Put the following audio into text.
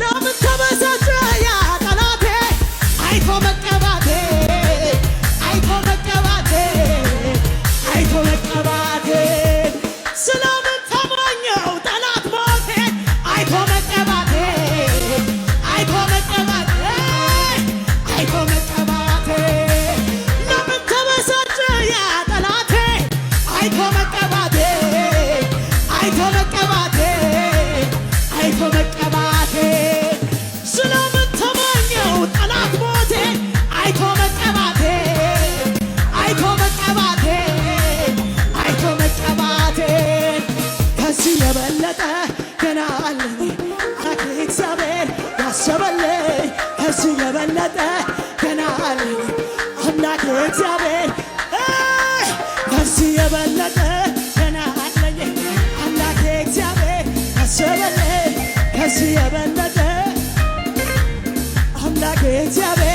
ለምን ተበሳጨ ያ ጠላቴ አይቶ መቀባቴ አይቶ መቀባቴ አይቶ መቀባቴ ስለምን ተመኘው ጠላት ሞቴ አይቶ መቀባቴ አይቶ መቀባቴ አይቶ መቀባቴ ለምን ተበሳጨ ያ ጠላቴ አይቶ መቀባቴ አይቶ መቀባቴ አይቶ መቀባቴ ስለምን ተመኘው ጠላት ሞቴ አይቶ መቀባቴ አይቶ መቀባቴ አይቶ መቀባቴ ከዚህ የበለጠ ገና አለኝ አምላኬ እግዚአብሔር ያሰበልኝ ከዚህ የበለጠ ገና አለኝ አምላኬ እግዚአብሔር ከዚህ የበለጠ ገና አለኝ አምላኬ እግዚአብሔር ያሰበልኝ ከዚህ የበለጠ አምላኬ እግዚአብሔር